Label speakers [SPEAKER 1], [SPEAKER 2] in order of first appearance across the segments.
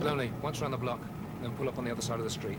[SPEAKER 1] Lonely, once around the block, then pull up on the other side of the street.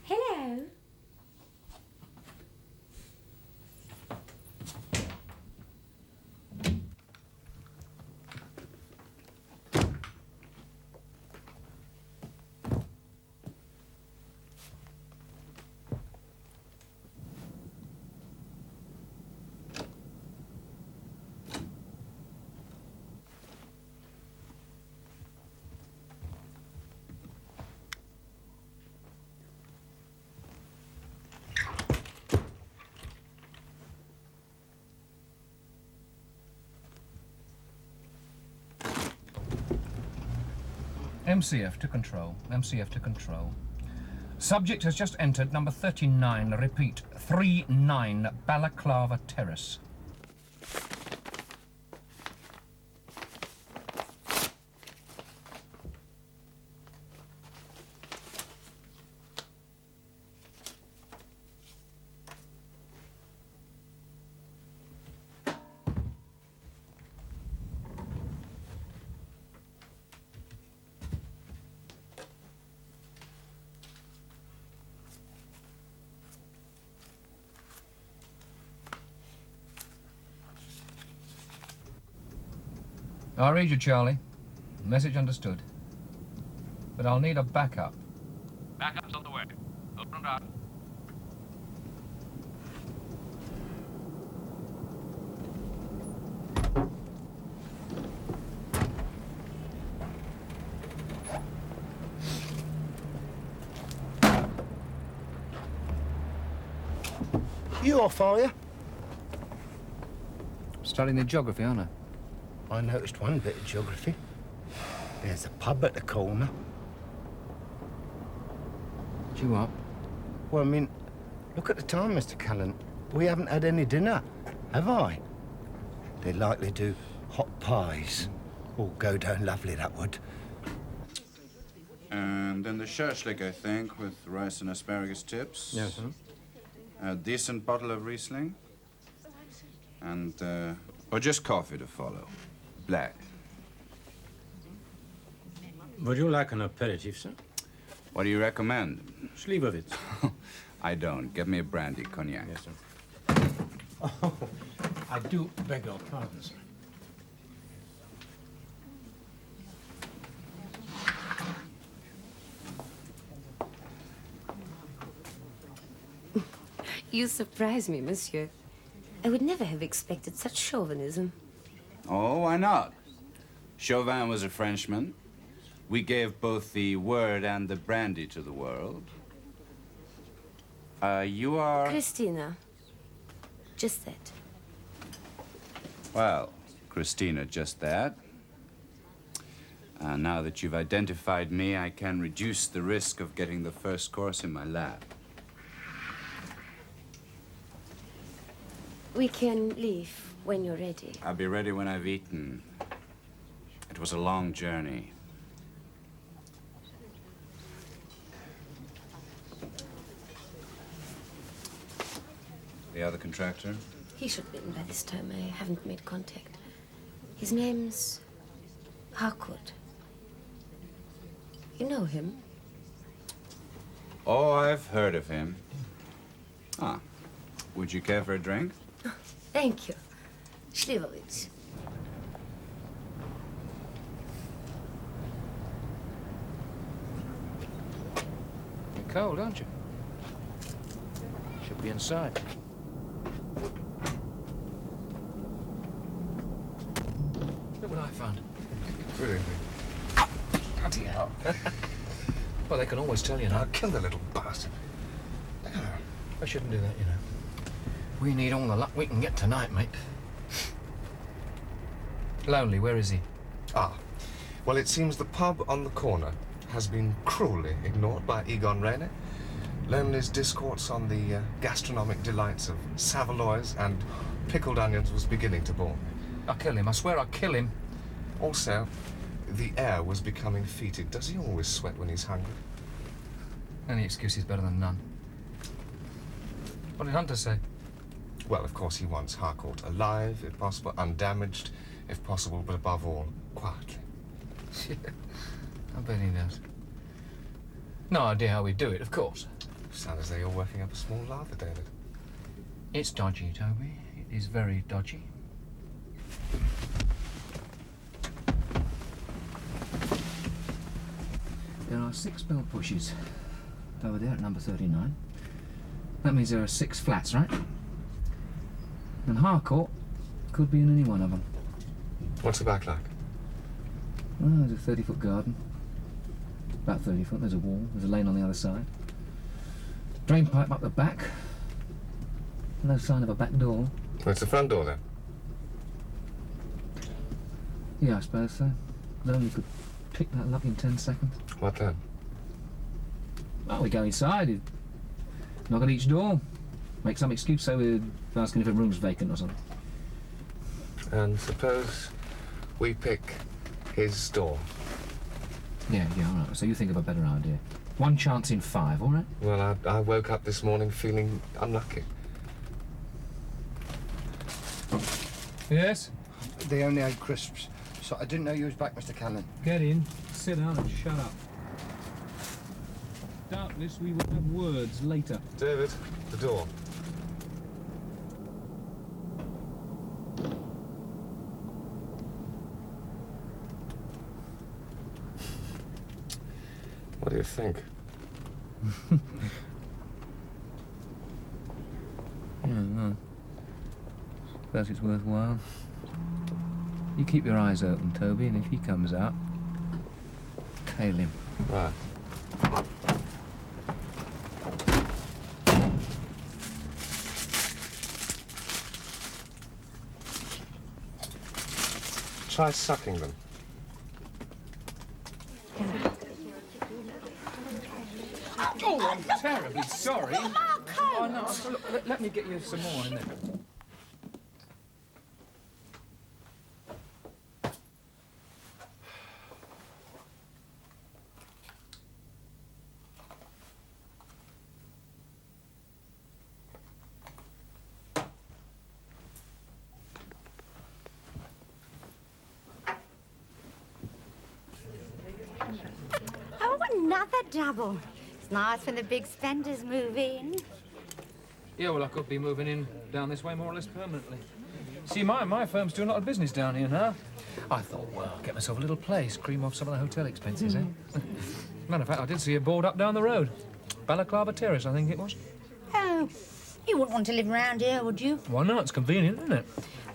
[SPEAKER 2] Hello.
[SPEAKER 3] MCF to control. MCF to control. Subject has just entered number 39. Repeat, 39 Balaclava Terrace. I'll read you, Charlie. Message understood. But I'll need a backup.
[SPEAKER 4] Backup's on the way. Open and out.
[SPEAKER 5] You off, are you?
[SPEAKER 3] Studying the geography, aren't I?
[SPEAKER 5] I noticed one bit of geography. There's a pub at the corner.
[SPEAKER 3] You up?
[SPEAKER 5] Well, I mean, look at the time, Mr. Callan. We haven't had any dinner, have I? They'd likely do hot pies. All go down lovely, that would.
[SPEAKER 6] And then the shashlik, I think, with rice and asparagus tips.
[SPEAKER 3] Yes, sir.
[SPEAKER 6] A decent bottle of Riesling. And, or just coffee to follow. Black.
[SPEAKER 7] Would you like an aperitif, sir?
[SPEAKER 6] What do you recommend?
[SPEAKER 7] Slivovitz.
[SPEAKER 6] I don't. Get me a brandy, cognac.
[SPEAKER 7] Yes, sir. Oh, I do beg your pardon, sir.
[SPEAKER 2] You surprise me, monsieur. I would never have expected such chauvinism.
[SPEAKER 6] Oh, why not? Chauvin was a Frenchman. We gave both the word and the brandy to the world. You are...
[SPEAKER 2] Christina. Just that.
[SPEAKER 6] Well, Christina, just that. Now that you've identified me, I can reduce the risk of getting the first course in my lab.
[SPEAKER 2] We can leave when you're ready.
[SPEAKER 6] I'll be ready when I've eaten. It was a long journey. The other contractor?
[SPEAKER 2] He should be in by this time. I haven't made contact. His name's Harcourt. You know him?
[SPEAKER 6] Oh, I've heard of him. Ah, would you care for a drink?
[SPEAKER 2] Thank you. Slivovitz.
[SPEAKER 6] The
[SPEAKER 1] Cold, aren't you? Should be inside. Look what I found.
[SPEAKER 8] Really?
[SPEAKER 1] Bloody hell. Well, they can always tell you now.
[SPEAKER 8] I'll kill the little bastard.
[SPEAKER 1] I shouldn't do that, you know. We need all the luck we can get tonight, mate. Lonely, where is he?
[SPEAKER 8] Ah. Well, it seems the pub on the corner has been cruelly ignored by Egon Rayner. Lonely's discourse on the gastronomic delights of saveloys and pickled onions was beginning to bore me.
[SPEAKER 1] I'll kill him. I swear I'll kill him.
[SPEAKER 8] Also, the air was becoming fetid. Does he always sweat when he's hungry?
[SPEAKER 1] Any excuse is better than none. What did Hunter say?
[SPEAKER 8] Well, of course, he wants Harcourt alive, if possible, undamaged, if possible, but above all, quietly.
[SPEAKER 1] I bet he does. No idea how we do it, of course.
[SPEAKER 8] Sounds as though you're working up a small lather, David.
[SPEAKER 1] It's dodgy, Toby. It is very dodgy.
[SPEAKER 3] There are 6 bell pushes over there at number 39. That means there are 6 flats, right? And Harcourt could be in any one of them.
[SPEAKER 8] What's the back like?
[SPEAKER 3] Well, there's a 30-foot garden. About 30 foot. There's a wall. There's a lane on the other side. Drain pipe up the back. No sign of a back door.
[SPEAKER 8] Well, it's the front door, then.
[SPEAKER 3] Yeah, I suppose so. Lonely could pick that lock in 10 seconds.
[SPEAKER 8] What then?
[SPEAKER 3] Well, we go inside, he'd knock at each door, make some excuse, so we're asking if a room's vacant or something.
[SPEAKER 8] And suppose we pick his door.
[SPEAKER 3] Yeah, all right. So you think of a better idea. 1 chance in 5, all right?
[SPEAKER 8] Well, I woke up this morning feeling unlucky.
[SPEAKER 1] Yes?
[SPEAKER 5] They only had crisps, so I didn't know you was back, Mr. Callan.
[SPEAKER 7] Get in, sit down and shut up. Doubtless we will have words later.
[SPEAKER 8] David, the door. What do you think?
[SPEAKER 3] Yeah, suppose it's worthwhile. You keep your eyes open, Toby, and if he comes out, tail him.
[SPEAKER 8] Right. Try sucking them.
[SPEAKER 1] Oh, I'm terribly sorry. Oh, no, look, let me get you some more in there.
[SPEAKER 9] Oh, another double. It's nice when the big spenders move in.
[SPEAKER 1] Yeah, well, I could be moving in down this way more or less permanently. See, my firm's doing a lot of business down here now. I thought, well, get myself a little place, cream off some of the hotel expenses, eh? Matter of fact, I did see a board up down the road. Balaclava Terrace, I think it was.
[SPEAKER 9] Oh, you wouldn't want to live around here, would you?
[SPEAKER 1] Why not? It's convenient, isn't it?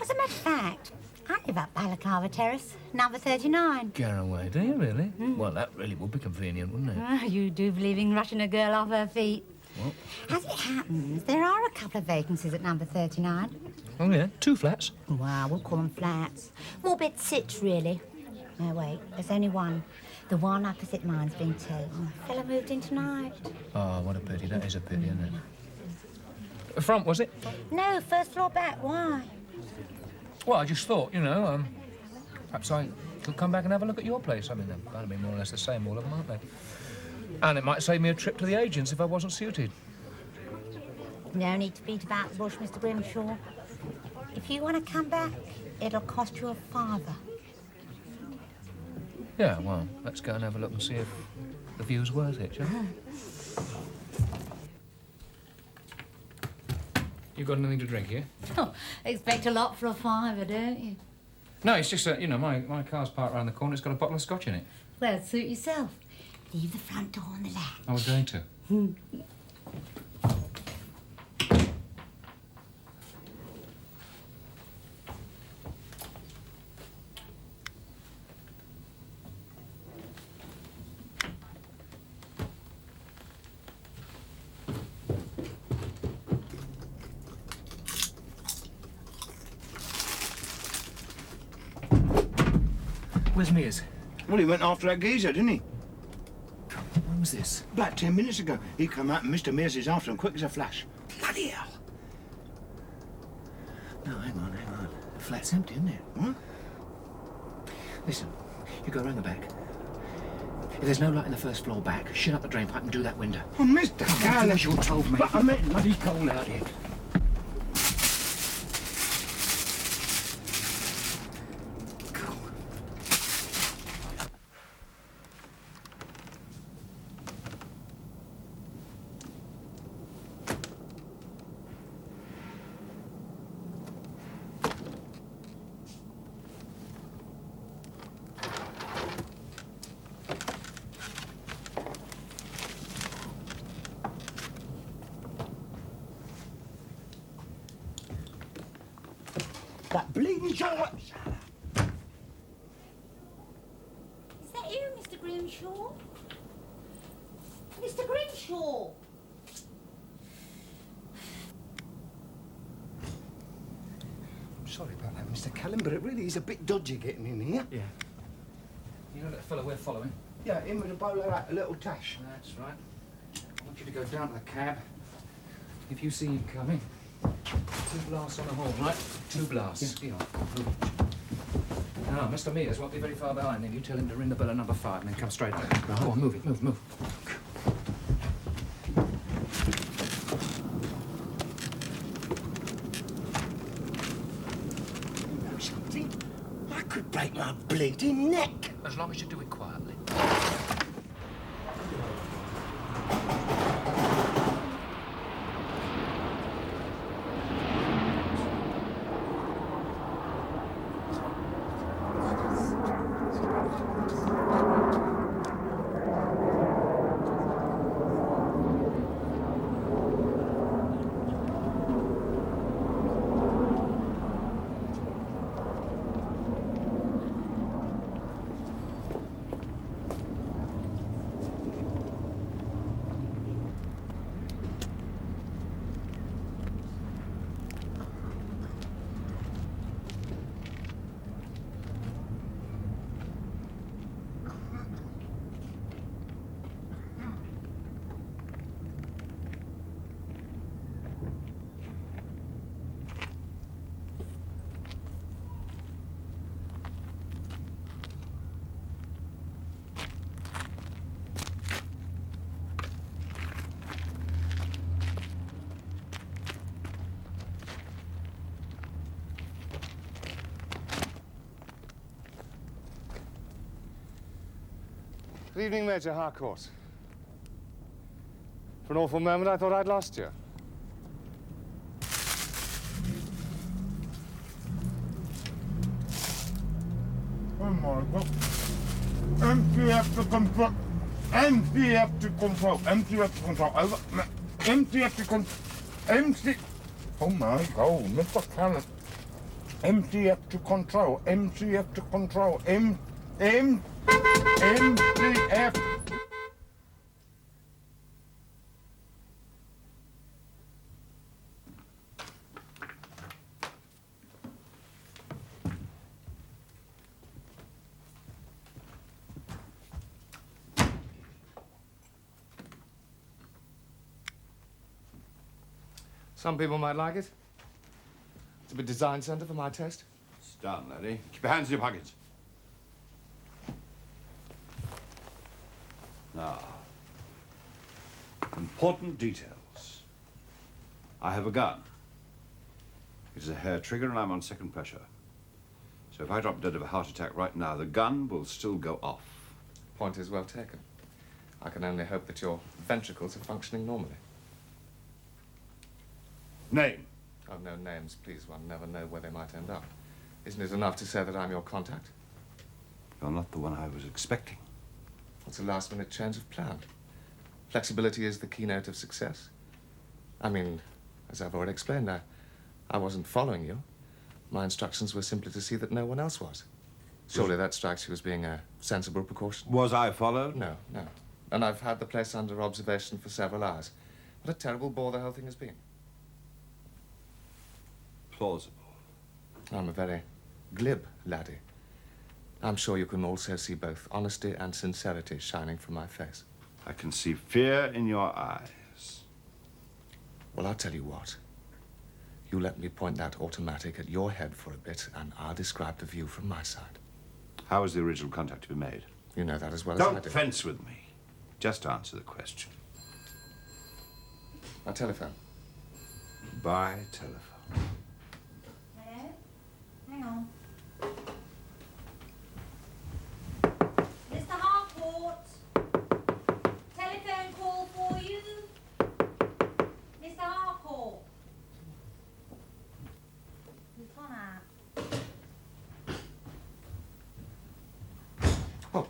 [SPEAKER 9] As a matter of fact, I live up Balaclava Terrace, number 39.
[SPEAKER 1] Garraway, do you really? Well, that really would be convenient, wouldn't it?
[SPEAKER 9] Oh, you do believe in rushing a girl off her feet.
[SPEAKER 1] What?
[SPEAKER 9] As it happens, there are a couple of vacancies at number 39.
[SPEAKER 1] Oh, yeah? 2 flats?
[SPEAKER 9] Well, we'll call them flats. More bed sits, really. No, wait, there's only one. The one opposite mine's been taken. The fella moved in tonight.
[SPEAKER 1] Oh, what a pity. That is a pity, isn't it? Front, was it?
[SPEAKER 9] No, first floor back. Why?
[SPEAKER 1] Well, I just thought, you know, perhaps I could come back and have a look at your place. I mean, they're bound to be more or less the same, all of them, aren't they? And it might save me a trip to the agents if I wasn't suited.
[SPEAKER 9] No need to beat about the bush, Mr. Grimshaw. If you want to come back, it'll cost you a farther.
[SPEAKER 1] Yeah, well, let's go and have a look and see if the view's worth it, shall we? You got anything to drink here?
[SPEAKER 9] Oh, expect a lot for a fiver, don't you?
[SPEAKER 1] No, it's just that, you know, my car's parked around the corner. It's got a bottle of scotch in it.
[SPEAKER 9] Well, suit yourself. Leave the front door on the left.
[SPEAKER 1] I was going to. Where's Mears?
[SPEAKER 7] Well, he went after that geezer, didn't he?
[SPEAKER 1] When was this?
[SPEAKER 7] About 10 minutes ago. He come out and Mr. Mears is after him quick as a flash.
[SPEAKER 1] Bloody hell. No, hang on. The flat's empty, isn't it?
[SPEAKER 7] What?
[SPEAKER 1] Listen, you go round the back. If there's no light in the first floor back, shut up the drain pipe and do that window.
[SPEAKER 7] Oh, Mr.
[SPEAKER 1] Do
[SPEAKER 7] Callan.
[SPEAKER 1] as you're told, mate.
[SPEAKER 7] But I meant...
[SPEAKER 1] Bloody cold out here.
[SPEAKER 7] That bleeding shower.
[SPEAKER 9] Is that you, Mr. Grimshaw? Mr. Grimshaw!
[SPEAKER 5] I'm sorry about that, Mr. Callan, but it really is a bit dodgy getting in here.
[SPEAKER 1] Yeah. You know that fellow we're following?
[SPEAKER 7] Yeah, him with a bowler hat, a little tash.
[SPEAKER 1] That's right. I want you to go down to the cab. If you see him coming, 2 blasts on the horn, right? 2 blasts. Yeah. Now, Mr. Mears won't be very far behind him. You tell him to ring the bell at number 5 and then come straight back. Go on, move it, move.
[SPEAKER 5] You know something? I could break my bleeding neck.
[SPEAKER 1] As long as you do it quietly.
[SPEAKER 8] Good evening, Major Harcourt. For an awful moment, I thought I'd lost you.
[SPEAKER 10] Oh my God. MTF to control. MTF to control. MTF to control. Over. MTF to control. MC. Oh my God, Mr. Callan. MTF to control. MTF to control. MTF.
[SPEAKER 8] Some people might like it. It's a bit design centre for my taste.
[SPEAKER 6] Sit down, laddie. Keep your hands in your pockets. Now, important details. I have a gun. It is a hair trigger and I'm on second pressure. So if I drop dead of a heart attack right now, the gun will still go off.
[SPEAKER 8] Point is well taken. I can only hope that your ventricles are functioning normally.
[SPEAKER 6] Name?
[SPEAKER 8] Oh, no names, please. One never know where they might end up. Isn't it enough to say that I'm your contact?
[SPEAKER 6] You're not the one I was expecting.
[SPEAKER 8] It's a last-minute change of plan. Flexibility is the keynote of success. I mean, as I've already explained, I wasn't following you. My instructions were simply to see that no one else was. Surely that strikes you as being a sensible precaution.
[SPEAKER 6] Was I followed?
[SPEAKER 8] No, no. And I've had the place under observation for several hours. What a terrible bore the whole thing has been.
[SPEAKER 6] Plausible.
[SPEAKER 8] I'm a very glib laddie. I'm sure you can also see both honesty and sincerity shining from my face.
[SPEAKER 6] I can see fear in your eyes.
[SPEAKER 8] Well, I'll tell you what. You let me point that automatic at your head for a bit, and I'll describe the view from my side.
[SPEAKER 6] How was the original contact to be made?
[SPEAKER 8] You know that as well as I do.
[SPEAKER 6] Don't fence with me. Just answer the question.
[SPEAKER 8] By telephone.
[SPEAKER 6] By telephone.
[SPEAKER 9] Hello? Hang on. Mr. Harcourt. Telephone call for you. Mr. Harcourt. Lieutenant.
[SPEAKER 8] Well,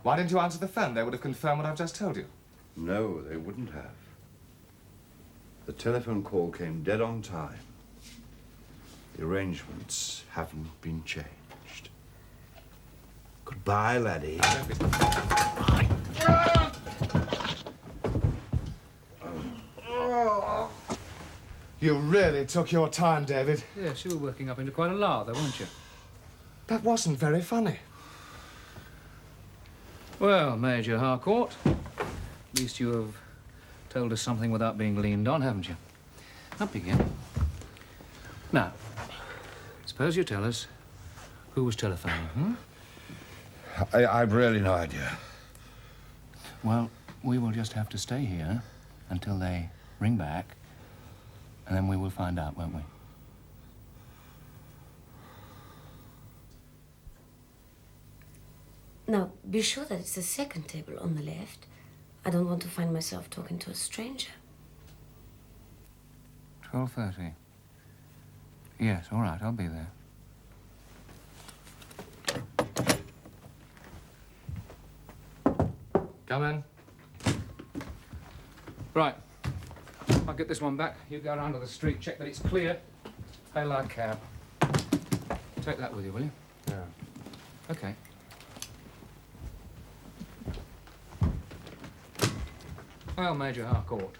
[SPEAKER 8] why didn't you answer the phone? They would have confirmed what I've just told you.
[SPEAKER 6] No, they wouldn't have. The telephone call came dead on time. The arrangements haven't been changed. Goodbye, laddie.
[SPEAKER 8] You really took your time, David.
[SPEAKER 1] Yes, you were working up into quite a lather, weren't you?
[SPEAKER 8] That wasn't very funny.
[SPEAKER 1] Well, Major Harcourt, at least you have told us something without being leaned on, haven't you? Up again. Now, suppose you tell us who was telephoning, hmm?
[SPEAKER 6] I've really no idea.
[SPEAKER 1] Well, we will just have to stay here until they ring back, and then we will find out, won't we?
[SPEAKER 2] Now, be sure that it's the second table on the left. I don't want to find myself talking to a stranger.
[SPEAKER 1] 12:30. Yes, all right, I'll be there.
[SPEAKER 8] Come in.
[SPEAKER 1] Right. I'll get this one back. You go around to the street, check that it's clear. Hail our cab. Take that with you, will you?
[SPEAKER 8] Yeah.
[SPEAKER 1] Okay. Well, Major Harcourt,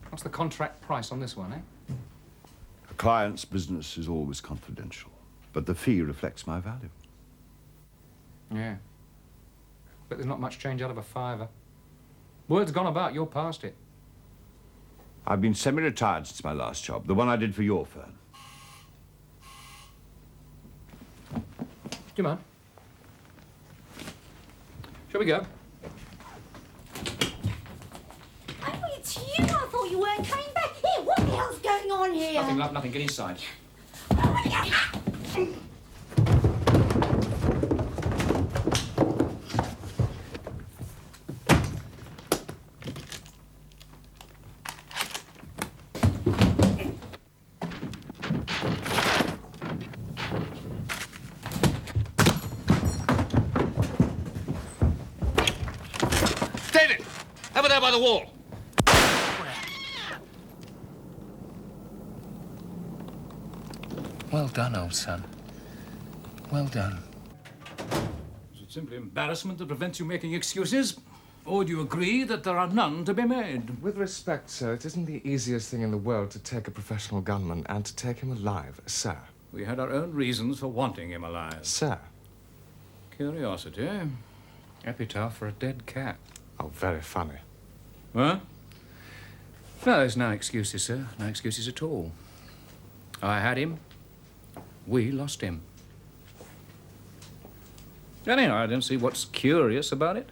[SPEAKER 1] what's the contract price on this one, eh?
[SPEAKER 6] A client's business is always confidential, but the fee reflects my value.
[SPEAKER 1] Yeah. But there's not much change out of a fiver. Word's gone about, you're past it.
[SPEAKER 6] I've been semi-retired since my last job, the one I did for your firm.
[SPEAKER 1] Do you mind? Shall we go?
[SPEAKER 9] Oh, it's you. I thought you weren't coming back. Here, what the hell's going on here?
[SPEAKER 1] Nothing, love, nothing. Get inside.
[SPEAKER 7] David! Over there by the wall.
[SPEAKER 1] Well done, old son. Well done.
[SPEAKER 11] Is it simply embarrassment that prevents you making excuses? Or do you agree that there are none to be made?
[SPEAKER 8] With respect, sir, it isn't the easiest thing in the world to take a professional gunman and to take him alive, sir.
[SPEAKER 11] We had our own reasons for wanting him alive.
[SPEAKER 8] Sir.
[SPEAKER 11] Curiosity.
[SPEAKER 1] Epitaph for a dead cat.
[SPEAKER 8] Oh, very funny.
[SPEAKER 11] Huh?
[SPEAKER 1] No, there's no excuses, sir. No excuses at all. I had him. We lost him. Anyhow, I don't see what's curious about it.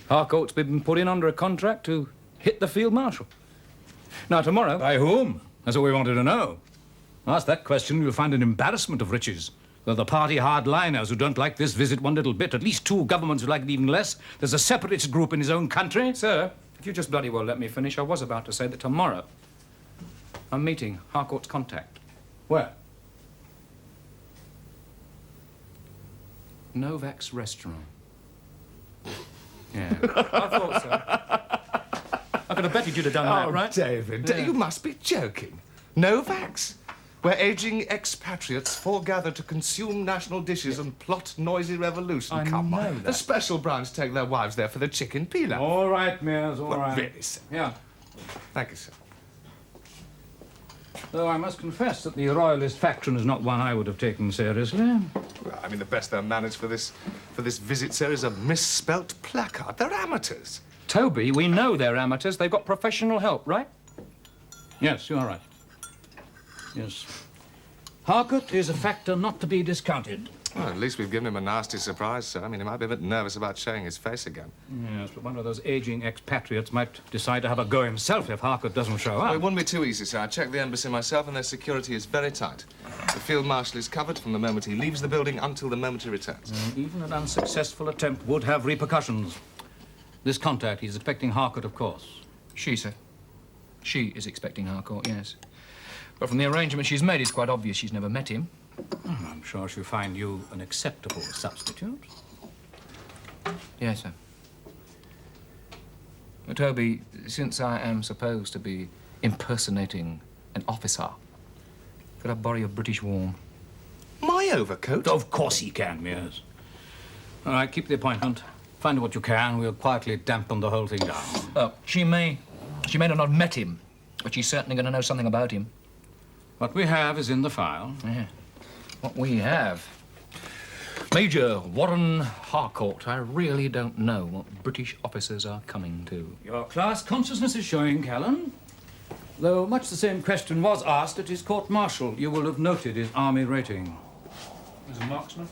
[SPEAKER 1] Harcourt's been put in under a contract to hit the field marshal. Now, tomorrow...
[SPEAKER 11] By whom? That's what we wanted to know. Ask that question, you'll find an embarrassment of riches. There are the party hardliners who don't like this visit one little bit. At least two governments who like it even less. There's a separatist group in his own country.
[SPEAKER 1] Sir, if you just bloody well let me finish, I was about to say that tomorrow I'm meeting Harcourt's contact.
[SPEAKER 11] Where?
[SPEAKER 1] Novak's restaurant. Yeah, I thought so.
[SPEAKER 11] could have betted you'd have done that, right?
[SPEAKER 8] David, you must be joking. Novaks? Where aging expatriates foregather to consume national dishes and plot noisy revolution. Come on. The special branch take their wives there for the chicken pilaf.
[SPEAKER 11] All right, Mears, all right.
[SPEAKER 8] Really, sir.
[SPEAKER 11] Yeah.
[SPEAKER 8] Thank you, sir.
[SPEAKER 11] Though I must confess that the royalist faction is not one I would have taken seriously.
[SPEAKER 8] Well, I mean, the best they'll manage for this visit, sir, is a misspelt placard. They're amateurs.
[SPEAKER 1] Toby, we know they're amateurs. They've got professional help, right?
[SPEAKER 11] Yes, you are right. Yes. Harcourt is a factor not to be discounted.
[SPEAKER 8] Well, at least we've given him a nasty surprise, sir. I mean, he might be a bit nervous about showing his face again.
[SPEAKER 11] Yes, but one of those aging expatriates might decide to have a go himself if Harcourt doesn't show up.
[SPEAKER 8] Well, it wouldn't be too easy, sir. I checked the embassy myself, and their security is very tight. The field marshal is covered from the moment he leaves the building until the moment he returns.
[SPEAKER 11] Even an unsuccessful attempt would have repercussions. This contact, he's expecting Harcourt, of course.
[SPEAKER 1] She, sir. She is expecting Harcourt, yes. But from the arrangement she's made, it's quite obvious she's never met him.
[SPEAKER 11] I'm sure she'll find you an acceptable substitute.
[SPEAKER 1] Yes, sir. But, Toby, since I am supposed to be impersonating an officer, could I borrow your British warm?
[SPEAKER 8] My overcoat?
[SPEAKER 11] Of course he can, Mears. All right, keep the appointment. Find what you can. We'll quietly dampen the whole thing down.
[SPEAKER 1] Oh, she may not have met him, but she's certainly going to know something about him.
[SPEAKER 11] What we have is in the file.
[SPEAKER 1] Yeah. What we have. Major Warren Harcourt. I really don't know what British officers are coming to.
[SPEAKER 11] Your class consciousness is showing, Callan. Though much the same question was asked at his court-martial, you will have noted his army rating.
[SPEAKER 1] He's a marksman.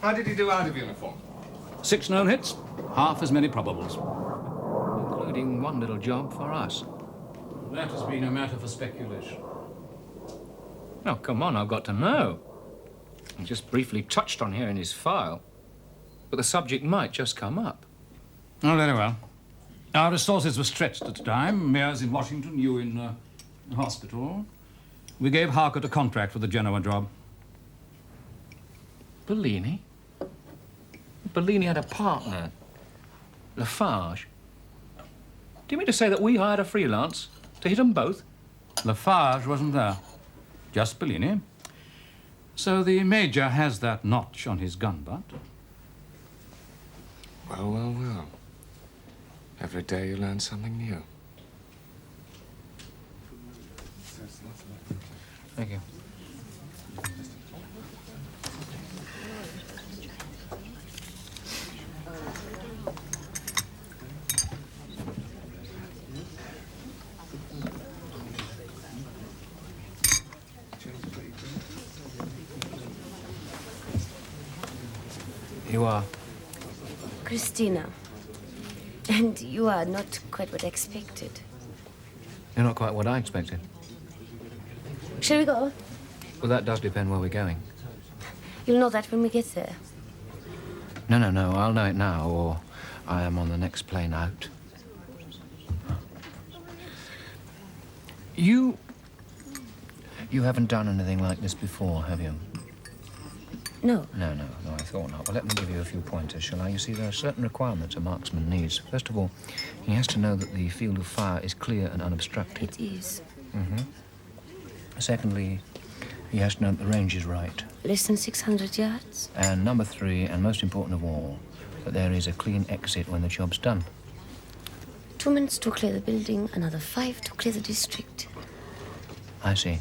[SPEAKER 8] How did he do out of uniform?
[SPEAKER 11] 6 known hits, half as many probables.
[SPEAKER 1] Including one little job for us.
[SPEAKER 11] That has been a matter for speculation.
[SPEAKER 1] Oh, come on, I've got to know. He just briefly touched on here in his file. But the subject might just come up.
[SPEAKER 11] Oh, very well. Our resources were stretched at the time. Mears in Washington, you in hospital. We gave Harcourt a contract for the Genoa job.
[SPEAKER 1] Bellini? Bellini had a partner. Lafarge. Do you mean to say that we hired a freelance to hit them both?
[SPEAKER 11] Lafarge wasn't there. Just Bellini. So the Major has that notch on his gun butt.
[SPEAKER 8] Well, well, well. Every day you learn something new.
[SPEAKER 1] Thank you. You are?
[SPEAKER 2] Christina. And you are not quite what I expected.
[SPEAKER 1] You're not quite what I expected.
[SPEAKER 2] Shall we go?
[SPEAKER 1] Well, that does depend where we're going.
[SPEAKER 2] You'll know that when we get there.
[SPEAKER 1] No. I'll know it now, or I am on the next plane out. You haven't done anything like this before, have you?
[SPEAKER 2] No.
[SPEAKER 1] No, I thought not. Well, let me give you a few pointers, shall I? You see, there are certain requirements a marksman needs. First of all, he has to know that the field of fire is clear and unobstructed.
[SPEAKER 2] It is.
[SPEAKER 1] Mm-hmm. Secondly, he has to know that the range is right.
[SPEAKER 2] Less than 600 yards?
[SPEAKER 1] And number 3, and most important of all, that there is a clean exit when the job's done.
[SPEAKER 2] 2 minutes to clear the building, another 5 to clear the district.
[SPEAKER 1] I see.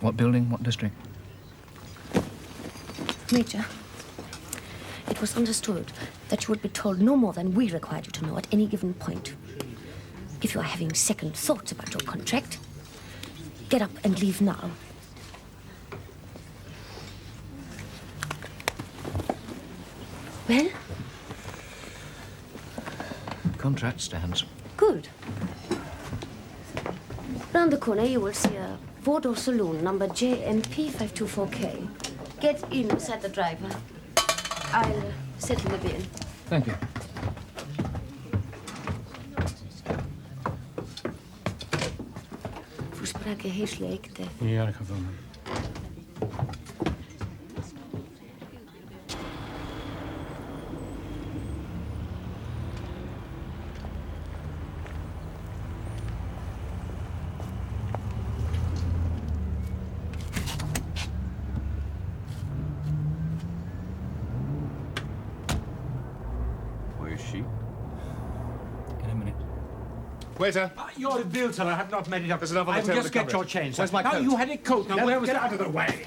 [SPEAKER 1] What building, what district?
[SPEAKER 2] Major, it was understood that you would be told no more than we required you to know at any given point. If you are having second thoughts about your contract, get up and leave now. Well?
[SPEAKER 1] Contract stands.
[SPEAKER 2] Good. Round the corner, you will see a four-door saloon, number JMP524K. Get in beside the driver. I'll settle the bill.
[SPEAKER 1] Thank you.
[SPEAKER 2] Voor sprake heel slecht.
[SPEAKER 11] Ja, dat gaat wel. Waiter.
[SPEAKER 7] Your bill, sir. I have not made it up.
[SPEAKER 11] There's enough on the
[SPEAKER 7] I will
[SPEAKER 11] table
[SPEAKER 7] just
[SPEAKER 11] to cover
[SPEAKER 7] get your
[SPEAKER 11] it.
[SPEAKER 7] change, sir.
[SPEAKER 11] Where's my
[SPEAKER 7] Now,
[SPEAKER 11] coat?
[SPEAKER 7] you had a coat. Now, where was
[SPEAKER 11] Get
[SPEAKER 7] it?
[SPEAKER 11] out of the way.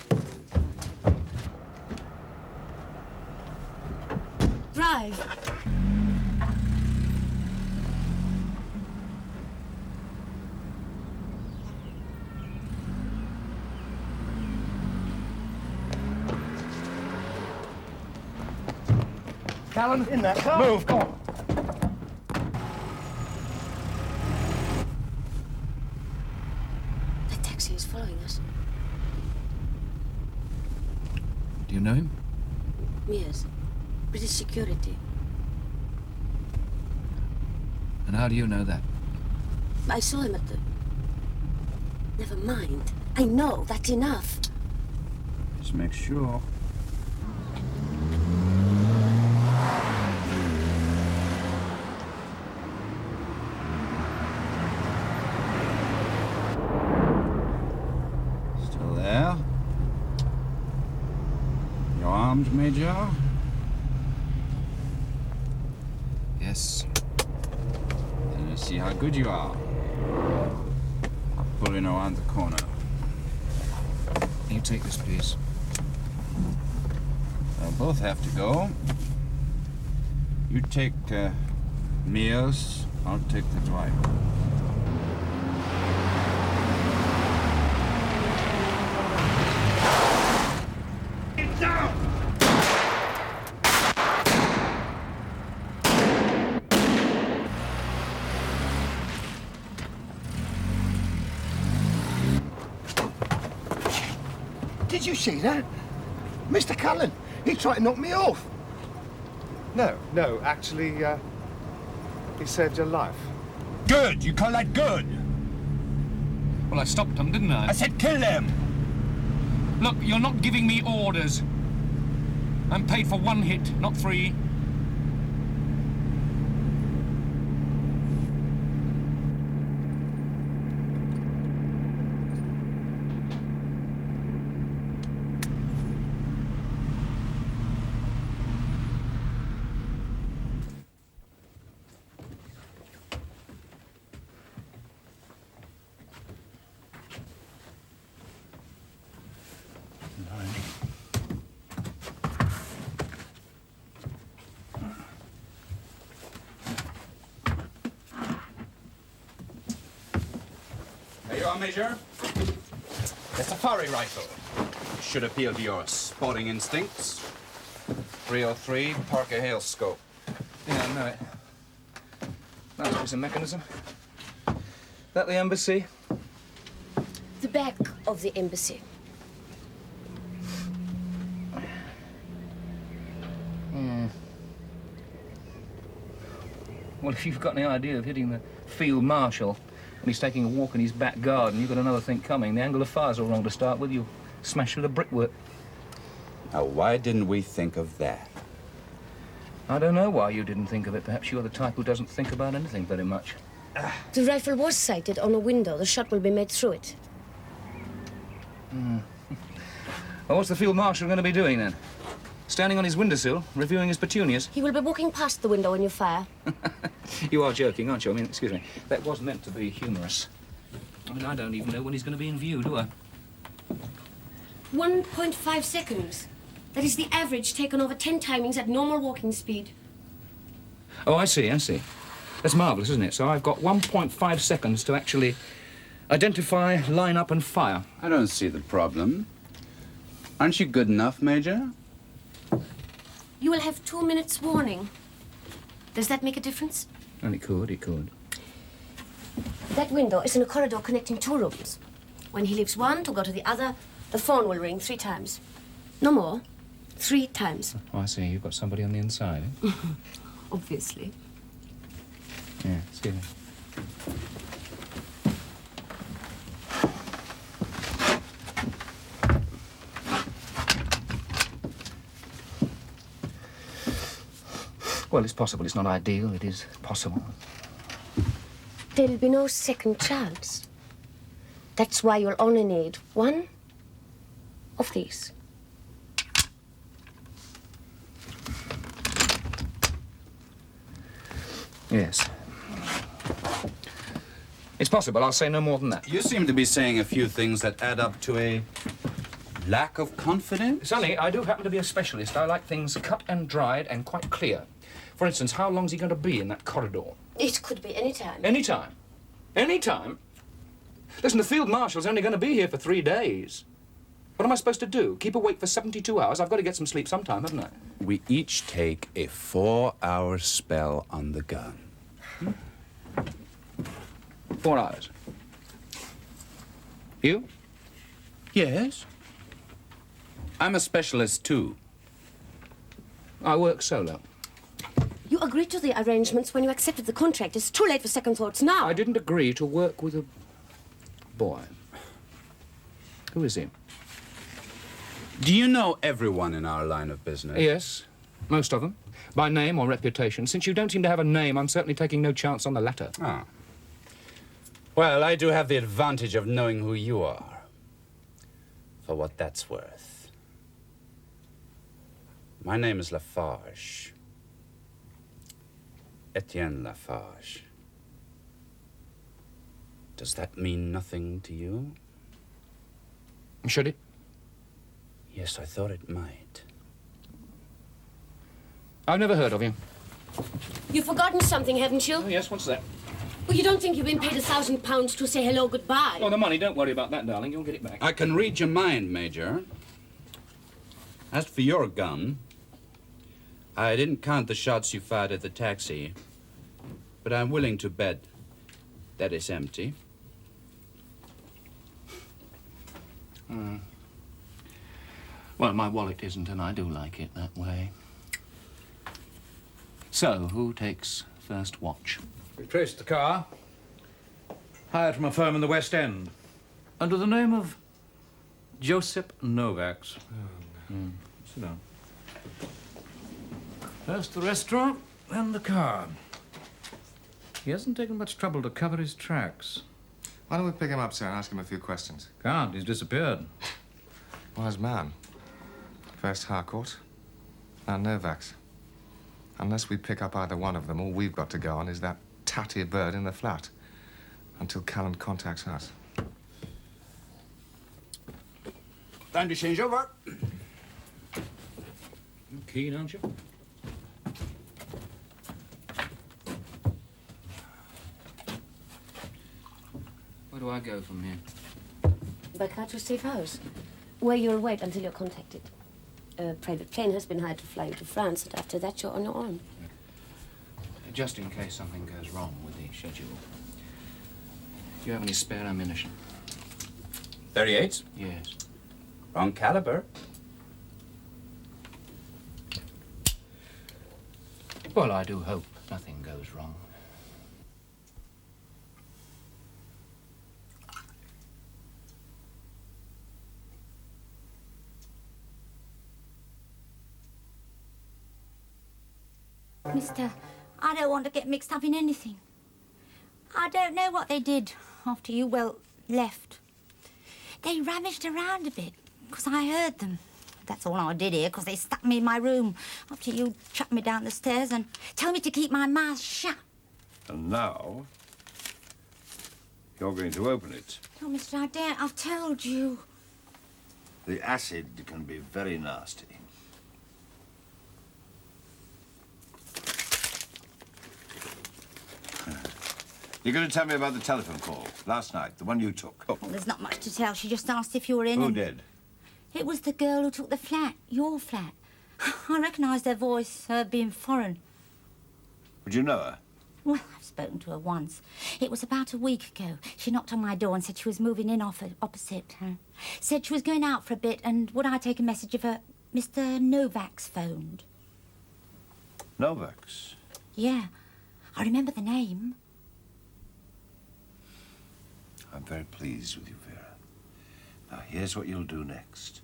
[SPEAKER 2] Drive.
[SPEAKER 1] Callan,
[SPEAKER 10] In that car.
[SPEAKER 1] move, come on.
[SPEAKER 2] That taxi is following us.
[SPEAKER 3] Do you know him?
[SPEAKER 2] Yes. British security.
[SPEAKER 3] And how do you know that?
[SPEAKER 2] I saw him at the... Never mind. I know, that's enough.
[SPEAKER 6] Just make sure. Still there? You armed, Major?
[SPEAKER 3] Yes.
[SPEAKER 6] Then let's see how good you are. I'll pull in around the corner.
[SPEAKER 3] You take this, please.
[SPEAKER 6] They'll both have to go. You take meals, I'll take the drive.
[SPEAKER 5] Did you see that? Mr. Callan, he tried to knock me off.
[SPEAKER 8] No, actually, he saved your life.
[SPEAKER 10] Good. You call that good?
[SPEAKER 11] Well, I stopped them, didn't I?
[SPEAKER 10] I said kill them.
[SPEAKER 11] Look, you're not giving me orders. I'm paid for 1 hit, not 3.
[SPEAKER 4] There you are, Major. That's a safari rifle. Should appeal to your spotting instincts. 303 Parker Hale scope.
[SPEAKER 1] Yeah, I know it. Nice piece of mechanism. That the embassy?
[SPEAKER 2] The back of the embassy.
[SPEAKER 1] Well, if you've got any idea of hitting the field marshal and he's taking a walk in his back garden, you've got another thing coming. The angle of fire's all wrong to start with. You'll smash through the brickwork.
[SPEAKER 4] Now, why didn't we think of that?
[SPEAKER 1] I don't know why you didn't think of it. Perhaps you're the type who doesn't think about anything very much.
[SPEAKER 2] The rifle was sighted on a window. The shot will be made through it.
[SPEAKER 1] Well, what's the field marshal going to be doing then? Standing on his windowsill, reviewing his petunias?
[SPEAKER 2] He will be walking past the window when you fire.
[SPEAKER 1] You are joking, aren't you? I mean, excuse me. That was meant to be humorous. I mean, I don't even know when he's going to be in view, do I?
[SPEAKER 2] 1.5 seconds. That is the average taken over 10 timings at normal walking speed.
[SPEAKER 1] Oh, I see, I see. That's marvellous, isn't it? So I've got 1.5 seconds to actually identify, line up and fire.
[SPEAKER 4] I don't see the problem. Aren't you good enough, Major?
[SPEAKER 2] You will have 2 minutes warning. Does that make a difference?
[SPEAKER 1] And it could, it could.
[SPEAKER 2] That window is in a corridor connecting 2 rooms. When he leaves one to go to the other, the phone will ring 3 times. No more. 3 times.
[SPEAKER 1] Oh, I see. You've got somebody on the inside, eh?
[SPEAKER 2] Obviously.
[SPEAKER 1] Yeah, excuse me. Well, it's possible. It's not ideal. It is possible.
[SPEAKER 2] There'll be no second chance. That's why you'll only need 1 of these.
[SPEAKER 1] Yes. It's possible. I'll say no more than that.
[SPEAKER 4] You seem to be saying a few things that add up to a lack of confidence.
[SPEAKER 1] Sonny, I do happen to be a specialist. I like things cut and dried and quite clear. For instance, how long's he going to be in that corridor?
[SPEAKER 2] It could be any time.
[SPEAKER 1] Any time. Any time? Listen, the field marshal's only going to be here for 3 days. What am I supposed to do? Keep awake for 72 hours? I've got to get some sleep sometime, haven't I?
[SPEAKER 4] We each take a 4-hour spell on the gun.
[SPEAKER 1] 4 hours. You?
[SPEAKER 4] Yes. I'm a specialist, too.
[SPEAKER 1] I work solo.
[SPEAKER 2] You agreed to the arrangements when you accepted the contract. It's too late for second thoughts now.
[SPEAKER 1] I didn't agree to work with a boy. Who is he?
[SPEAKER 4] Do you know everyone in our line of business?
[SPEAKER 1] Yes, most of them. By name or reputation. Since you don't seem to have a name, I'm certainly taking no chance on the latter.
[SPEAKER 4] Ah. Well, I do have the advantage of knowing who you are. For what that's worth. My name is Lafarge. Etienne Lafarge. Does that mean nothing to you?
[SPEAKER 1] Should it?
[SPEAKER 4] Yes, I thought it might.
[SPEAKER 1] I've never heard of you.
[SPEAKER 2] You've forgotten something, haven't you?
[SPEAKER 1] Oh, yes, what's that?
[SPEAKER 2] Well, you don't think you've been paid £1,000 to say hello, goodbye?
[SPEAKER 1] Oh, the money, don't worry about that, darling. You'll get it back.
[SPEAKER 4] I can read your mind, Major. As for your gun, I didn't count the shots you fired at the taxi, but I'm willing to bet that it's empty.
[SPEAKER 1] Well, my wallet isn't, and I do like it that way. So, who takes first watch?
[SPEAKER 11] We've traced the car. Hired from a firm in the West End. Under the name of Joseph Novaks. Sit down. First the restaurant, then the car. He hasn't taken much trouble to cover his tracks.
[SPEAKER 8] Why don't we pick him up, sir, and ask him a few questions?
[SPEAKER 11] Can't. He's disappeared.
[SPEAKER 8] Wise man. First Harcourt, now Novaks. Unless we pick up either one of them, all we've got to go on is that tatty bird in the flat. Until Callan contacts us.
[SPEAKER 4] Time to change over.
[SPEAKER 11] You keen, aren't you?
[SPEAKER 1] Where do I go from here?
[SPEAKER 2] Back out to safe house, where you'll wait until you're contacted. A private plane has been hired to fly you to France, and after that you're on your own.
[SPEAKER 1] Just in case something goes wrong with the schedule. Do you have any spare ammunition?
[SPEAKER 4] 38?
[SPEAKER 1] Yes.
[SPEAKER 4] Wrong caliber.
[SPEAKER 1] Well, I do hope nothing goes wrong.
[SPEAKER 9] Mister, I don't want to get mixed up in anything. I don't know what they did after you, well, left. They rummaged around a bit, because I heard them. That's all I did here, because they stuck me in my room after you chucked me down the stairs and told me to keep my mouth shut.
[SPEAKER 6] And now, you're going to open it.
[SPEAKER 9] Oh, mister, I daren't. I've told you.
[SPEAKER 6] The acid can be very nasty. You're going to tell me about the telephone call last night, the one you took.
[SPEAKER 9] Well, there's not much to tell. She just asked if you were in.
[SPEAKER 6] Who
[SPEAKER 9] and
[SPEAKER 6] did?
[SPEAKER 9] It was the girl who took the flat, your flat. I recognised her voice, her being foreign.
[SPEAKER 6] Would you know her?
[SPEAKER 9] Well, I've spoken to her once. It was about a week ago. She knocked on my door and said she was moving in opposite. Said she was going out for a bit, and would I take a message if Mr. Novaks phoned?
[SPEAKER 6] Novaks?
[SPEAKER 9] Yeah, I remember the name.
[SPEAKER 6] I'm very pleased with you, Vera. Now, here's what you'll do next.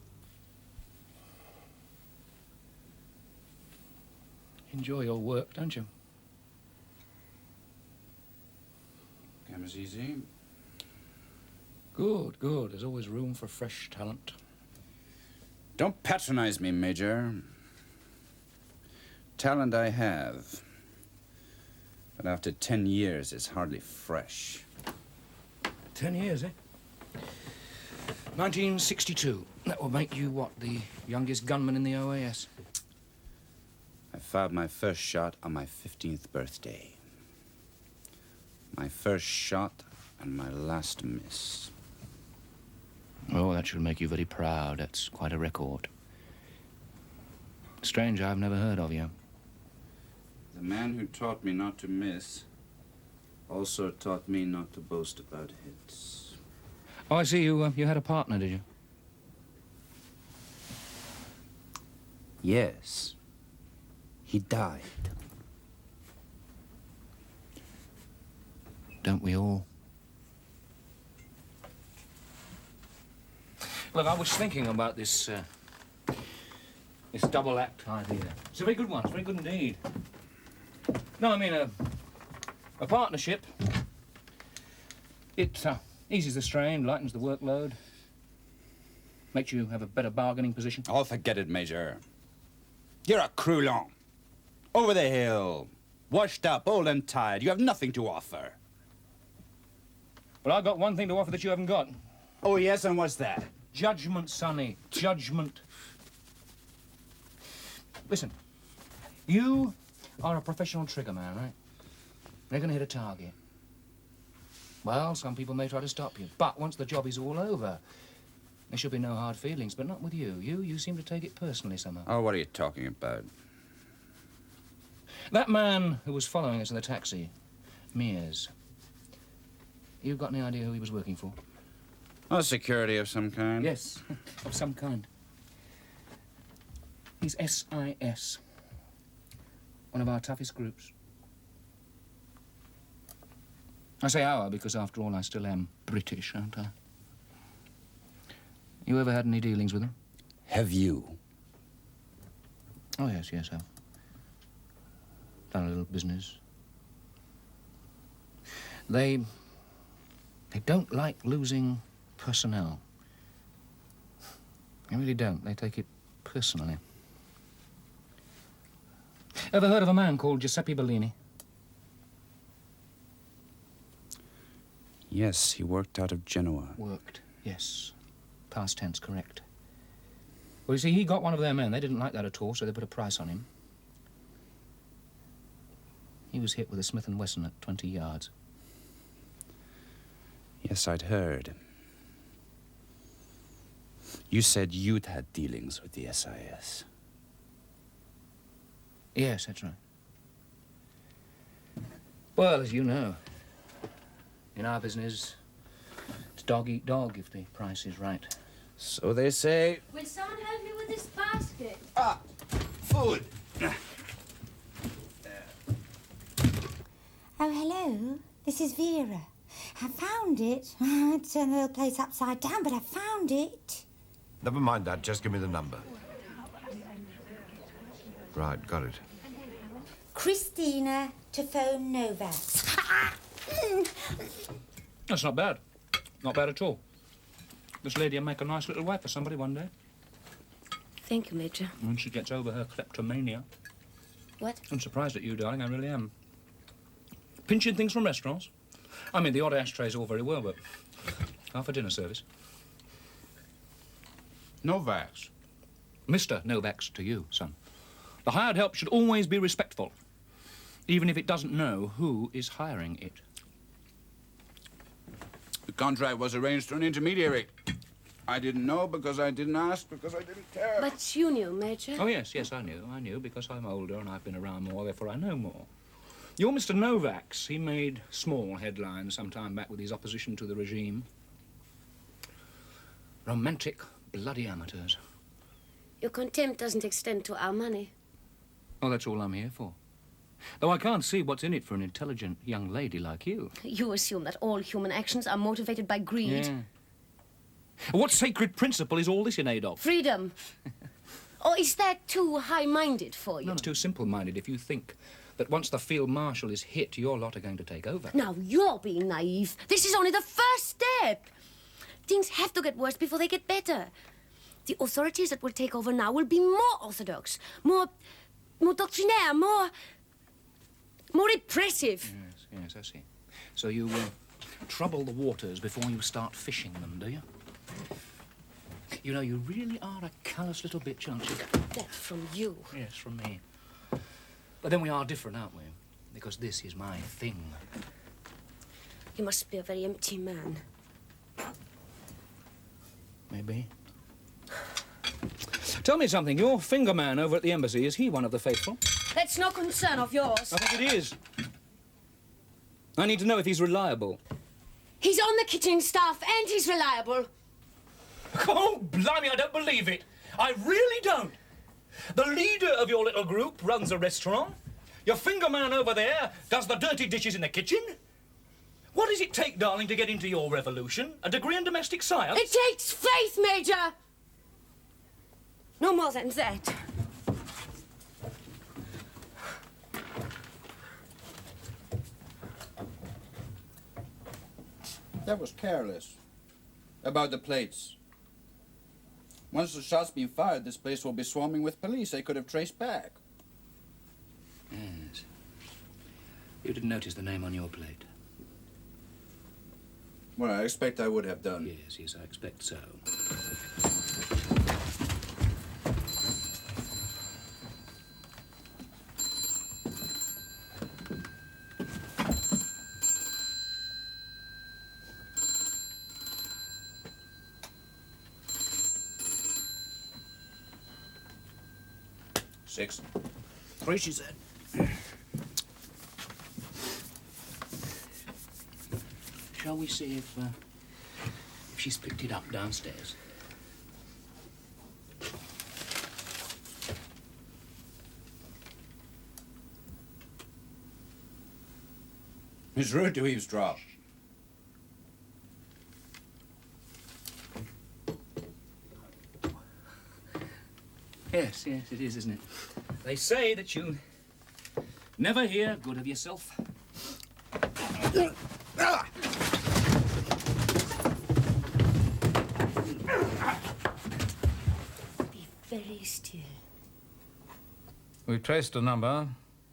[SPEAKER 1] Enjoy your work, don't you?
[SPEAKER 4] Camera's easy.
[SPEAKER 1] Good, good. There's always room for fresh talent.
[SPEAKER 4] Don't patronize me, Major. Talent I have. But after 10 years, it's hardly fresh.
[SPEAKER 11] 10 years, eh? 1962. That will make you, what, the youngest gunman in the OAS?
[SPEAKER 4] I fired my first shot on my 15th birthday. My first shot and my last miss.
[SPEAKER 11] Oh, that should make you very proud. That's quite a record. Strange, I've never heard of you.
[SPEAKER 4] The man who taught me not to miss also taught me not to boast about hits.
[SPEAKER 11] Oh, I see. You had a partner, did you?
[SPEAKER 4] Yes. He died.
[SPEAKER 11] Don't we all? Look, I was thinking about this, this double act idea. It's a very good one. It's very good indeed. No, I mean, a partnership. It eases the strain, lightens the workload, makes you have a better bargaining position.
[SPEAKER 4] Oh, forget it, Major. You're a croulon. Over the hill. Washed up, old and tired. You have nothing to offer.
[SPEAKER 11] Well, I've got one thing to offer that you haven't got.
[SPEAKER 4] Oh, yes, and what's that?
[SPEAKER 11] Judgment, Sonny. Judgment. Listen, you are a professional trigger man, right? They're going to hit a target. Well, some people may try to stop you, but once the job is all over, there should be no hard feelings, but not with you. You seem to take it personally somehow.
[SPEAKER 4] Oh, what are you talking about?
[SPEAKER 11] That man who was following us in the taxi, Mears, you got any idea who he was working for?
[SPEAKER 4] Oh, security of some kind?
[SPEAKER 11] Yes, of some kind. He's SIS, one of our toughest groups. I say our because, after all, I still am British, aren't I? You ever had any dealings with them?
[SPEAKER 4] Have you?
[SPEAKER 11] Oh, yes, I've done a little business. They don't like losing personnel. They really don't. They take it personally. Ever heard of a man called Giuseppe Bellini?
[SPEAKER 4] Yes, he worked out of Genoa.
[SPEAKER 11] Worked, yes. Past tense, correct. Well, you see, he got one of their men. They didn't like that at all, so they put a price on him. He was hit with a Smith & Wesson at 20 yards.
[SPEAKER 4] Yes, I'd heard. You said you'd had dealings with the SIS.
[SPEAKER 11] Yes, that's right. Well, as you know, in our business, it's dog eat dog if the price is right.
[SPEAKER 4] So they say.
[SPEAKER 2] Will someone help me with this basket?
[SPEAKER 4] Ah, food.
[SPEAKER 9] Oh, hello. This is Vera. I found it. I turned the whole place upside down, but I found it.
[SPEAKER 6] Never mind that, just give me the number. Right, got it.
[SPEAKER 9] Christina to phone Novak.
[SPEAKER 11] That's not bad. Not bad at all. This lady will make a nice little wife for somebody one day.
[SPEAKER 2] Thank you, Major.
[SPEAKER 11] When she gets over her kleptomania.
[SPEAKER 2] What?
[SPEAKER 11] I'm surprised at you, darling. I really am. Pinching things from restaurants. I mean, the odd ashtray's all very well, but half a dinner service.
[SPEAKER 4] Novaks.
[SPEAKER 11] Mr. Novak's to you, son. The hired help should always be respectful, even if it doesn't know who is hiring it.
[SPEAKER 4] The contract was arranged through an intermediary. I didn't know because I didn't ask, because I didn't care.
[SPEAKER 2] But you knew, Major.
[SPEAKER 11] Oh, yes, I knew, because I'm older and I've been around more, therefore I know more. Your Mr. Novaks, he made small headlines some time back with his opposition to the regime. Romantic, bloody amateurs.
[SPEAKER 2] Your contempt doesn't extend to our money.
[SPEAKER 11] Oh, that's all I'm here for. Though I can't see what's in it for an intelligent young lady like you.
[SPEAKER 2] You assume that all human actions are motivated by greed.
[SPEAKER 11] Yeah. What sacred principle is all this in aid of?
[SPEAKER 2] Freedom. Or is that too high-minded for you?
[SPEAKER 11] No, it's too simple-minded if you think that once the field marshal is hit, your lot are going to take over.
[SPEAKER 2] Now, you're being naive. This is only the first step. Things have to get worse before they get better. The authorities that will take over now will be more orthodox, more doctrinaire, more repressive.
[SPEAKER 11] Yes, I see. So you trouble the waters before you start fishing them, do you? You know, you really are a callous little bitch, aren't you?
[SPEAKER 2] That from you.
[SPEAKER 11] Yes, from me. But then we are different, aren't we? Because this is my thing.
[SPEAKER 2] You must be a very empty man.
[SPEAKER 11] Maybe. Tell me something. Your finger man over at the embassy, is he one of the faithful?
[SPEAKER 2] That's no concern of yours.
[SPEAKER 11] I think it is. I need to know if he's reliable.
[SPEAKER 2] He's on the kitchen staff and he's reliable.
[SPEAKER 11] Oh, blimey, I don't believe it. I really don't. The leader of your little group runs a restaurant. Your finger man over there does the dirty dishes in the kitchen. What does it take, darling, to get into your revolution? A degree in domestic science?
[SPEAKER 2] It takes faith, Major! No more than that.
[SPEAKER 4] That was careless. About the plates. Once the shot's been fired, this place will be swarming with police. They could have traced back.
[SPEAKER 11] Yes. You didn't notice the name on your plate?
[SPEAKER 4] Well, I expect I would have done.
[SPEAKER 11] Yes, yes, I expect so.
[SPEAKER 4] Six. 3, she said.
[SPEAKER 11] Shall we see if she's picked it up downstairs?
[SPEAKER 4] It's rude to eavesdrop.
[SPEAKER 11] Yes, yes, it is, isn't it? They say that you never hear good of yourself.
[SPEAKER 2] Be very still.
[SPEAKER 1] We've traced a number.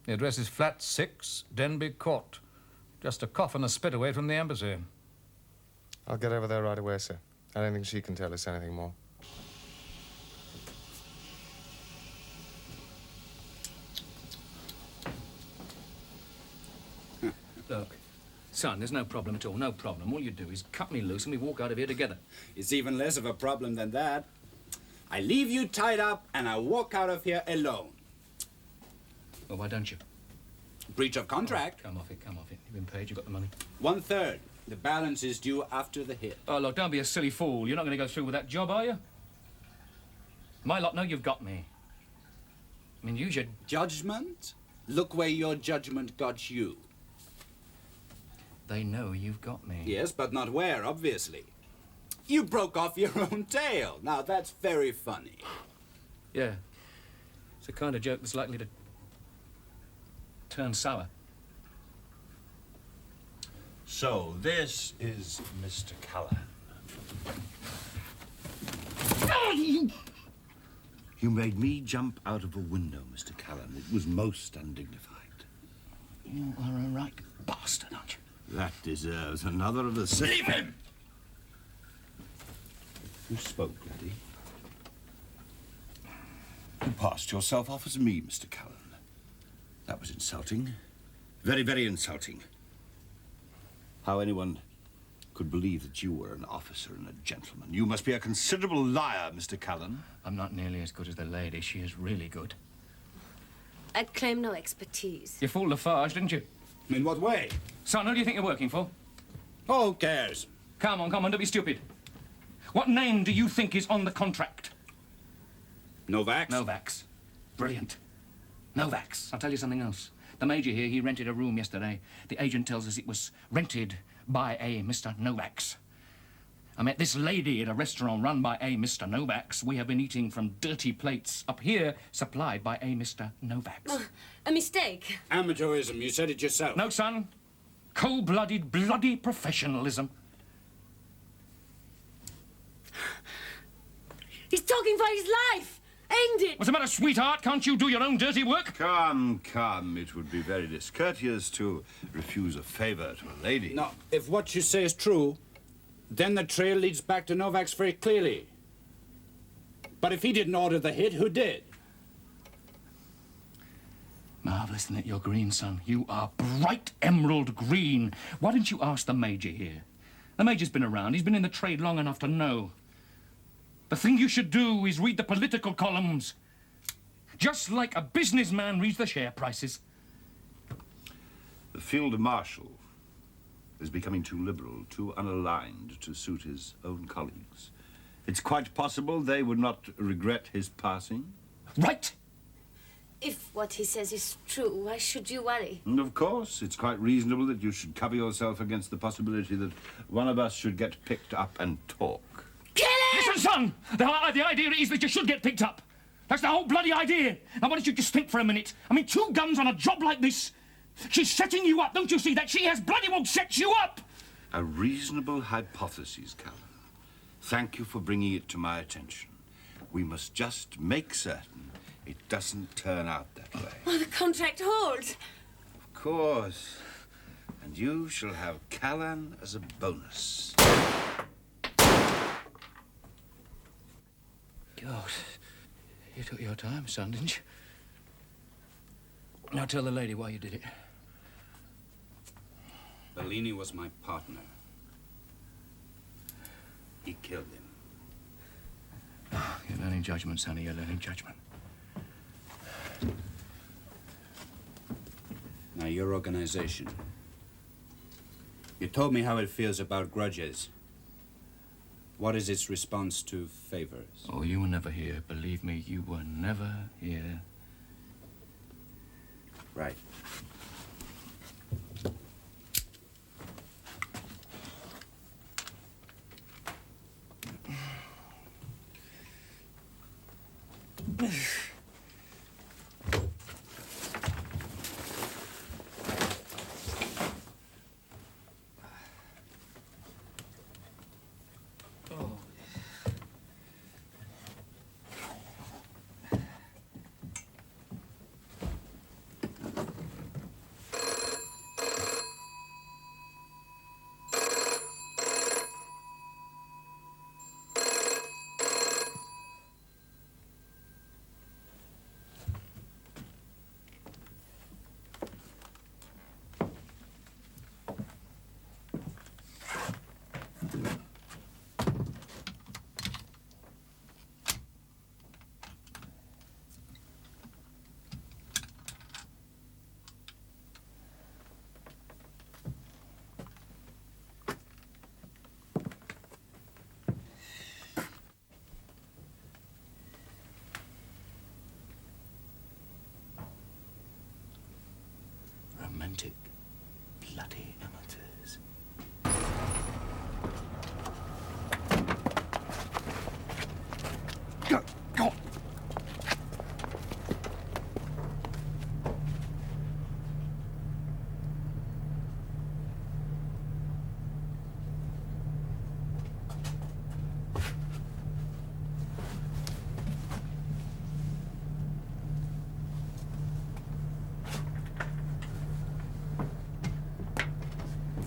[SPEAKER 1] The address is Flat 6, Denby Court. Just a cough and a spit away from the embassy.
[SPEAKER 8] I'll get over there right away, sir. I don't think she can tell us anything more.
[SPEAKER 11] Look, son, there's no problem at all, no problem. All you do is cut me loose and we walk out of here together.
[SPEAKER 4] It's even less of a problem than that. I leave you tied up and I walk out of here alone.
[SPEAKER 11] Well, why don't you?
[SPEAKER 4] Breach of contract.
[SPEAKER 11] Oh, come off it, come off it. You've been paid, you've got the money.
[SPEAKER 4] 1/3. The balance is due after the hit.
[SPEAKER 11] Oh, look, don't be a silly fool. You're not going to go through with that job, are you? My lot know you've got me. I mean, use your...
[SPEAKER 4] Judgment? Look where your judgment got you.
[SPEAKER 11] They know you've got me.
[SPEAKER 4] Yes, but not where, obviously. You broke off your own tail. Now, that's very funny.
[SPEAKER 11] Yeah. It's the kind of joke that's likely to turn sour.
[SPEAKER 6] So, this is Mr. Callan. You made me jump out of a window, Mr. Callan. It was most undignified.
[SPEAKER 11] You are a right bastard, aren't you?
[SPEAKER 6] That deserves another of the same.
[SPEAKER 4] Leave him!
[SPEAKER 6] You spoke, laddie. You passed yourself off as me, Mr. Callan. That was insulting. Very, very insulting. How anyone could believe that you were an officer and a gentleman. You must be a considerable liar, Mr. Callan.
[SPEAKER 11] I'm not nearly as good as the lady. She is really good.
[SPEAKER 2] I'd claim no expertise.
[SPEAKER 11] You fooled Lafarge, didn't you?
[SPEAKER 4] In what way?
[SPEAKER 11] Son, who do you think you're working for?
[SPEAKER 4] Who cares?
[SPEAKER 11] Come on, don't be stupid. What name do you think is on the contract?
[SPEAKER 4] Novaks?
[SPEAKER 11] Novaks. Brilliant. Novaks. I'll tell you something else. The major here, he rented a room yesterday. The agent tells us it was rented by a Mr. Novaks. I met this lady at a restaurant run by a Mr. Novaks. We have been eating from dirty plates up here, supplied by a Mr. Novaks.
[SPEAKER 2] A mistake.
[SPEAKER 4] Amateurism, you said it yourself.
[SPEAKER 11] No, son. Cold-blooded, bloody professionalism.
[SPEAKER 2] He's talking for his life.
[SPEAKER 12] End it!
[SPEAKER 11] What's the matter, sweetheart? Can't you do your own dirty work?
[SPEAKER 6] Come, come. It would be very discourteous to refuse a favor to a lady.
[SPEAKER 4] Now, if what you say is true, then the trail leads back to Novak's very clearly. But if he didn't order the hit, who did?
[SPEAKER 11] Marvellous, isn't it? You're green, son. You are bright emerald green. Why didn't you ask the Major here? The Major's been around. He's been in the trade long enough to know. The thing you should do is read the political columns. Just like a businessman reads the share prices.
[SPEAKER 6] The Field Marshal is becoming too liberal, too unaligned to suit his own colleagues. It's quite possible they would not regret his passing.
[SPEAKER 11] Right!
[SPEAKER 12] If what he says is true, why should you worry?
[SPEAKER 6] And of course, it's quite reasonable that you should cover yourself against the possibility that one of us should get picked up and talk.
[SPEAKER 11] Listen, son! The idea is that you should get picked up. That's the whole bloody idea. Now, why don't you just think for a minute? I mean, 2 guns on a job like this. She's setting you up. Don't you see that? She has bloody well set you up.
[SPEAKER 6] A reasonable hypothesis, Callan. Thank you for bringing it to my attention. We must just make certain it doesn't turn out that way.
[SPEAKER 12] Well, the contract holds.
[SPEAKER 6] Of course. And you shall have Callan as a bonus.
[SPEAKER 11] God, you took your time, son, didn't you? Now tell the lady why you did it.
[SPEAKER 4] Bellini was my partner. He killed him.
[SPEAKER 11] You're learning judgment, sonny. You're learning judgment.
[SPEAKER 4] Now, your organization. You told me how it feels about grudges. What is its response to favors?
[SPEAKER 11] Oh, you were never here. Believe me, you were never here.
[SPEAKER 4] Right.
[SPEAKER 11] Romantic bloody amateurs.
[SPEAKER 10] Go, go.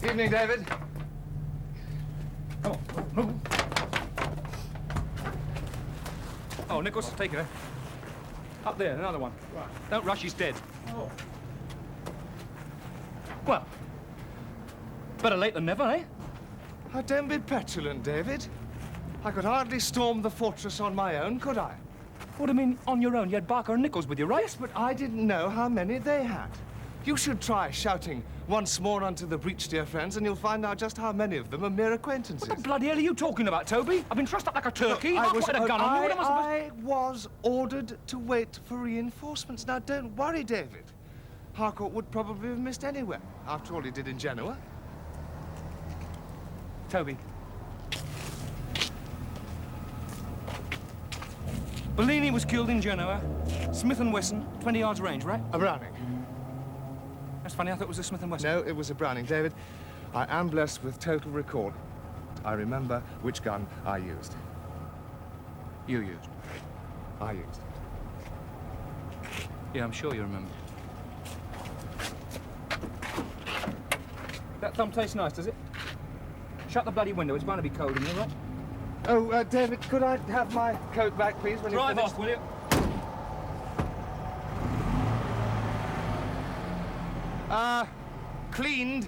[SPEAKER 1] Evening, David. Oh, no. Oh, Nichols, take her. Up there, another one. Right. Don't rush, he's dead. Oh. Well, better late than never, eh?
[SPEAKER 10] Oh, don't be petulant, David. I could hardly storm the fortress on my own, could I?
[SPEAKER 1] What do you mean, on your own? You had Barker and Nichols with you, right?
[SPEAKER 10] Yes, but I didn't know how many they had. You should try shouting once more onto the breach, dear friends, and you'll find out just how many of them are mere acquaintances.
[SPEAKER 1] What the bloody hell are you talking about, Toby? I've been trussed up like a turkey.
[SPEAKER 10] Look,
[SPEAKER 1] I've got a gun on me. What am I supposed
[SPEAKER 10] I was ordered to wait for reinforcements. Now, don't worry, David. Harcourt would probably have missed anywhere. After all he did in Genoa.
[SPEAKER 1] Toby. Bellini was killed in Genoa. Smith & Wesson, 20 yards range, right?
[SPEAKER 10] A Browning.
[SPEAKER 1] That's funny, I thought it was a Smith & Wesson.
[SPEAKER 10] No, it was a Browning, David. I am blessed with total recall. I remember which gun I used.
[SPEAKER 1] You used?
[SPEAKER 10] I used.
[SPEAKER 1] Yeah, I'm sure you remember.
[SPEAKER 13] That thumb tastes nice, does it? Shut the bloody window. It's bound to be cold in here, right?
[SPEAKER 8] Oh, David, could I have my coat back, please, when
[SPEAKER 13] Drive
[SPEAKER 8] you're
[SPEAKER 13] off, will you?
[SPEAKER 8] cleaned